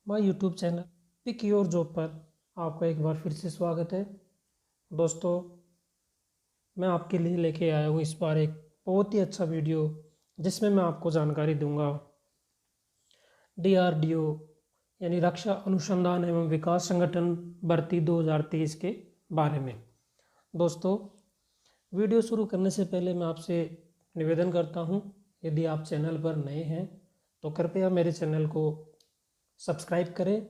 My YouTube channel pick your job पर आपका एक बार फिर से स्वागत है। दोस्तों, मैं आपके लिए लेके आया हूँ इस बार एक बहुत ही अच्छा वीडियो जिसमें मैं आपको जानकारी दूंगा DRDO यानी रक्षा अनुसंधान एवं विकास संगठन भर्ती 2023 के बारे में। दोस्तों, वीडियो शुरू करने से पहले मैं आपसे निवेदन करता हूँ, यदि आप चैनल पर नए हैं तो कृपया मेरे चैनल को सब्सक्राइब करें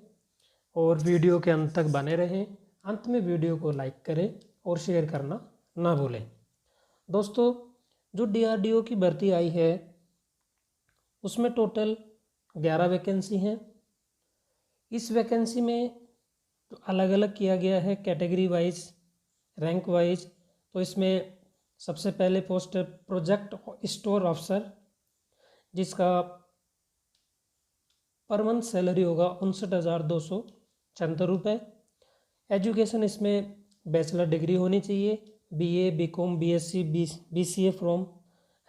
और वीडियो के अंत तक बने रहें। अंत में वीडियो को लाइक करें और शेयर करना ना भूलें। दोस्तों, जो DRDO की भर्ती आई है उसमें टोटल 11 वैकेंसी हैं। इस वैकेंसी में अलग अलग किया गया है कैटेगरी वाइज, रैंक वाइज। तो इसमें सबसे पहले पोस्ट है प्रोजेक्ट स्टोर अफसर, जिसका पर मंथ सैलरी होगा 59,276 रुपये। एजुकेशन इसमें बैचलर डिग्री होनी चाहिए, BA BCom BSc BCA from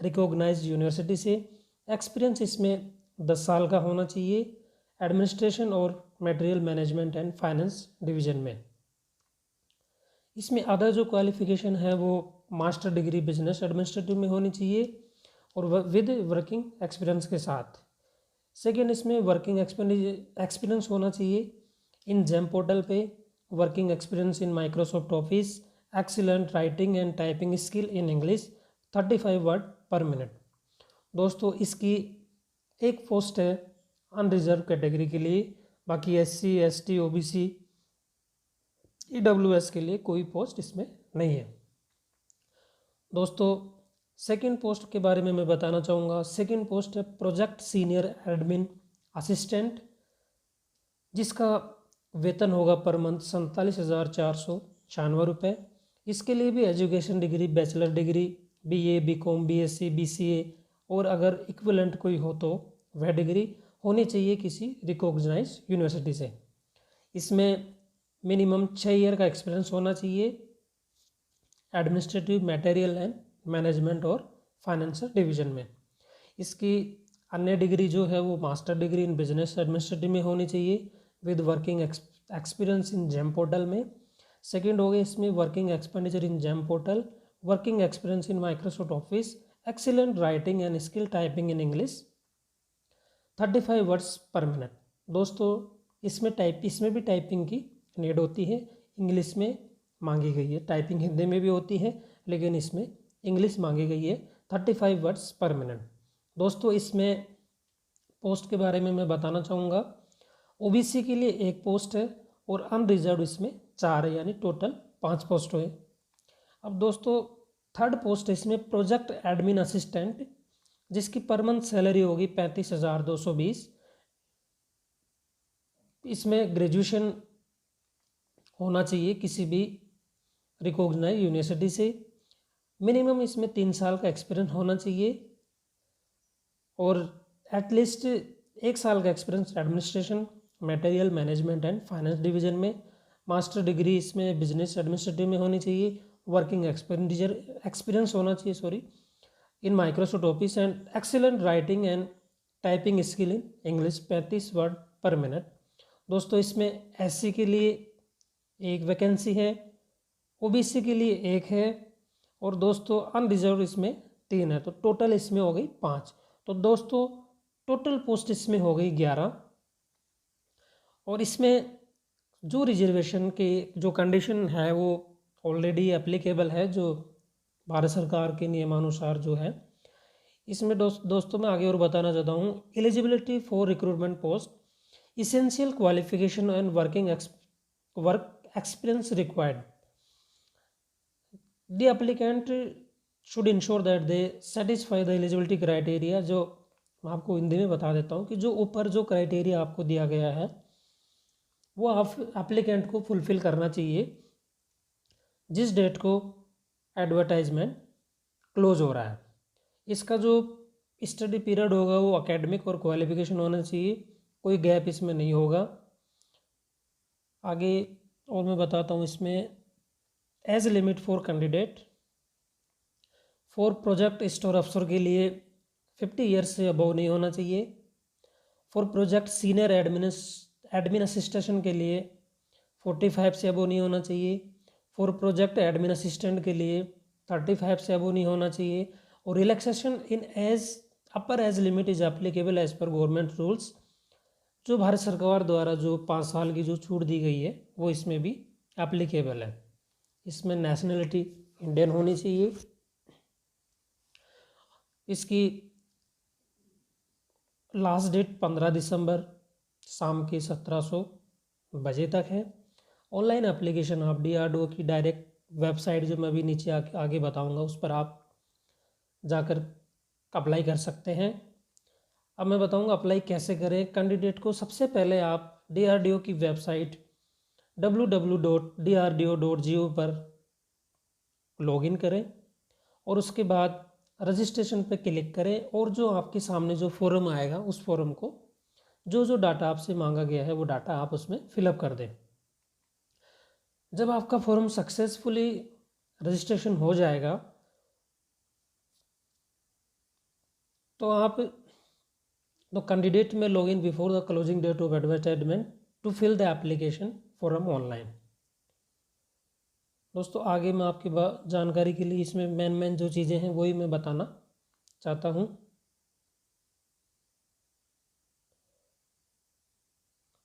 recognised university से। एक्सपीरियंस इसमें 10 साल का होना चाहिए एडमिनिस्ट्रेशन और material management and finance division में। इसमें अदर जो क्वालिफिकेशन है वो मास्टर डिग्री बिजनेस एडमिनिस्ट्रेटिव में होनी चाहिए और विद वर्किंग एक्सपीरियंस के साथ। सेकेंड, इसमें वर्किंग एक्सपीरियंस होना चाहिए इन जेम पोर्टल पे, working experience in Microsoft Office, excellent writing and typing skill in English, 35 word पर मिनट। दोस्तों, इसकी एक पोस्ट है अनरिजर्व कैटेगरी के लिए, बाकी SC ST OBC EWS के लिए कोई पोस्ट इसमें नहीं है। दोस्तों, सेकंड पोस्ट के बारे में मैं बताना चाहूँगा। सेकंड पोस्ट है प्रोजेक्ट सीनियर एडमिन असिस्टेंट, जिसका वेतन होगा पर मंथ 47,496 रुपये। इसके लिए भी education degree bachelor degree BA BCom BSc BCA और अगर इक्विवेलेंट कोई हो तो वह डिग्री होनी चाहिए किसी रिकॉग्नाइज यूनिवर्सिटी से। इसमें मिनिमम 6 ईयर का एक्सपीरियंस होना चाहिए एडमिनिस्ट्रेटिव मटेरियल एंड मैनेजमेंट और फाइनेंशियल डिवीजन में। इसकी अन्य डिग्री जो है वो master degree in business administrative में होनी चाहिए with working experience in GeM portal में। सेकंड हो गया इसमें working expenditure in GeM portal, working experience in Microsoft Office, excellent writing and skill typing in English, 35 words per minute. दोस्तों, इसमें भी टाइपिंग की नीड होती है, इंग्लिश में मांगी गई है। टाइपिंग हिंदी में भी होती है लेकिन इसमें इंग्लिश मांगी गई है, 35 वर्ड्स पर मिनट। दोस्तों, इसमें पोस्ट के बारे में मैं बताना चाहूँगा। OBC के लिए 1 पोस्ट है और अनरिजर्व इसमें 4 है, यानी टोटल 5 पोस्ट है। अब दोस्तों, थर्ड पोस्ट इसमें प्रोजेक्ट एडमिन असिस्टेंट, जिसकी पर मंथ सैलरी होगी 35,220। इसमें ग्रेजुएशन होना चाहिए किसी भी रिकॉग्नाइज यूनिवर्सिटी से। मिनिमम इसमें 3 साल का एक्सपीरियंस होना चाहिए और एटलीस्ट 1 साल का experience administration material management and finance division में। मास्टर डिग्री इसमें बिजनेस एडमिनिस्ट्रेटिव में होनी चाहिए। वर्किंग एक्सपीरियंस होना चाहिए इन Microsoft office and excellent writing and typing skill in English, 35 word पर मिनट। दोस्तों, इसमें SC के लिए 1 वैकेंसी है, OBC के लिए 1 है और दोस्तों अनरिजर्व इसमें 3 है, तो टोटल इसमें हो गई 5। तो दोस्तों, टोटल पोस्ट इसमें हो गई 11। और इसमें जो रिजर्वेशन के जो कंडीशन है वो ऑलरेडी एप्लीकेबल है, जो भारत सरकार के नियमानुसार जो है। इसमें दोस्तों मैं आगे और बताना चाहता हूँ। Eligibility for recruitment post, essential qualification and work experience required. The applicant should ensure that they satisfy the eligibility criteria। जो मैं आपको हिंदी में बता देता हूँ कि जो ऊपर जो क्राइटेरिया आपको दिया गया है वो आप एप्लीकेंट को फुलफिल करना चाहिए जिस डेट को एडवर्टाइजमेंट क्लोज हो रहा है। इसका जो स्टडी पीरियड होगा वो एकेडमिक और क्वालिफिकेशन होना चाहिए, कोई गैप इसमें नहीं होगा। आगे और मैं बताता हूँ इसमें age limit for candidate for project store अफसर के लिए 50 ईयर्स से अबव नहीं होना चाहिए। For project senior admin assistant के लिए 45 से अबो नहीं होना चाहिए। फॉर प्रोजेक्ट एडमिन असिस्टेंट के लिए 35 से अबो नहीं होना चाहिए। और relaxation in age upper age limit is applicable as per government rules, जो भारत सरकार द्वारा जो 5 साल की जो छूट दी गई है वो इसमें भी एप्लीकेबल है। इसमें नेशनलिटी इंडियन होनी चाहिए। इसकी लास्ट डेट 15 दिसंबर शाम के 1700 बजे तक है। ऑनलाइन एप्लीकेशन आप DRDO की डायरेक्ट वेबसाइट, जो मैं अभी नीचे आगे बताऊंगा, उस पर आप जाकर अप्लाई कर सकते हैं। अब मैं बताऊंगा अप्लाई कैसे करें कैंडिडेट को। सबसे पहले आप DRDO की वेबसाइट www.drdo.gov पर लॉगिन करें और उसके बाद रजिस्ट्रेशन पर क्लिक करें और जो आपके सामने जो फॉर्म आएगा उस फॉर्म को जो डाटा आपसे मांगा गया है वो डाटा आप उसमें फिलअप कर दें। जब आपका फॉर्म सक्सेसफुली रजिस्ट्रेशन हो जाएगा तो आप कैंडिडेट में login before the closing date of advertisement to fill the application form online. दोस्तों आगे मैं आपकी जानकारी के लिए इसमें मेन जो चीज़ें हैं वही मैं बताना चाहता हूँ।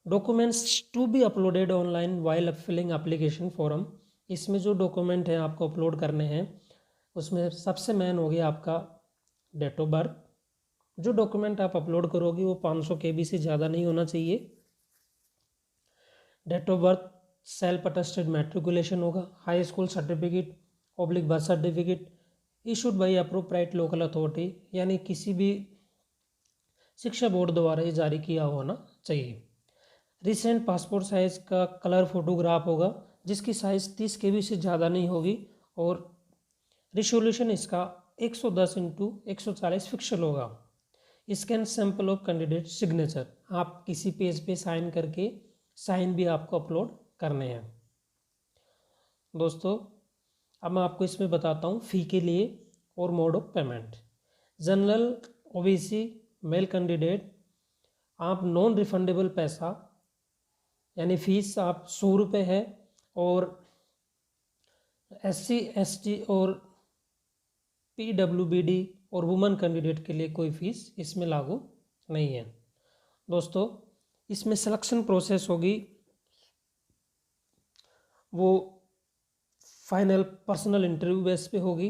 Documents to be uploaded online while filling application form. इसमें जो डॉक्यूमेंट हैं आपको अपलोड करने हैं उसमें सबसे मेन हो गया आपका डेट ऑफ बर्थ। जो डॉक्यूमेंट आप अपलोड करोगे वो 500 KB से ज़्यादा नहीं होना चाहिए। Date of birth self attested matriculation होगा। High school certificate oblique birth certificate issued by appropriate local authority, यानी किसी भी शिक्षा बोर्ड द्वारा ये जारी किया होना चाहिए। रिसेंट पासपोर्ट साइज़ का कलर फोटोग्राफ होगा जिसकी साइज़ 30 KB से ज़्यादा नहीं होगी और रिजोल्यूशन इसका 110x140 पिक्सल होगा। Scan sample of candidate signature, आप किसी पेज पे साइन करके साइन भी आपको अपलोड करने हैं। दोस्तों अब मैं आपको इसमें बताता हूँ फ़ी के लिए और mode of payment. General OBC male candidate आप नॉन रिफंडेबल पैसा यानी फीस आप 100 रुपये है और SC ST और PWBD और वुमेन कैंडिडेट के लिए कोई फीस इसमें लागू नहीं है। दोस्तों इसमें सिलेक्शन प्रोसेस होगी वो फाइनल पर्सनल इंटरव्यू बेस पे होगी।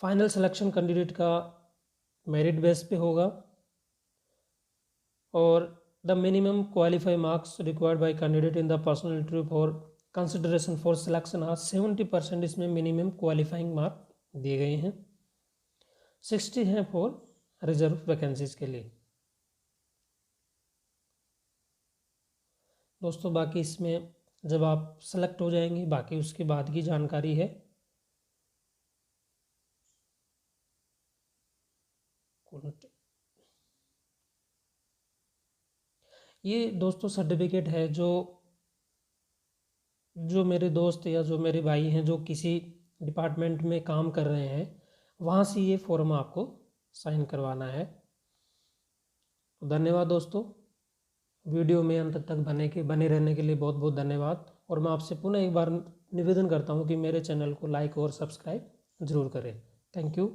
फाइनल सिलेक्शन कैंडिडेट का मेरिट बेस पे होगा और the minimum qualify marks required by candidate in the personal interview for consideration for selection आज 70% इसमें मिनिमम क्वालिफाइंग मार्क दिए गए हैं। 60 हैं फॉर रिजर्व वैकेंसीज के लिए। दोस्तों बाकी इसमें जब आप सेलेक्ट हो जाएंगे बाकी उसके बाद की जानकारी है। ये दोस्तों सर्टिफिकेट है जो मेरे दोस्त या जो मेरे भाई हैं जो किसी डिपार्टमेंट में काम कर रहे हैं वहाँ से ये फॉर्म आपको साइन करवाना है। धन्यवाद दोस्तों, वीडियो में अंत तक बने रहने के लिए बहुत बहुत धन्यवाद। और मैं आपसे पुनः एक बार निवेदन करता हूँ कि मेरे चैनल को लाइक और सब्सक्राइब ज़रूर करें। Thank you.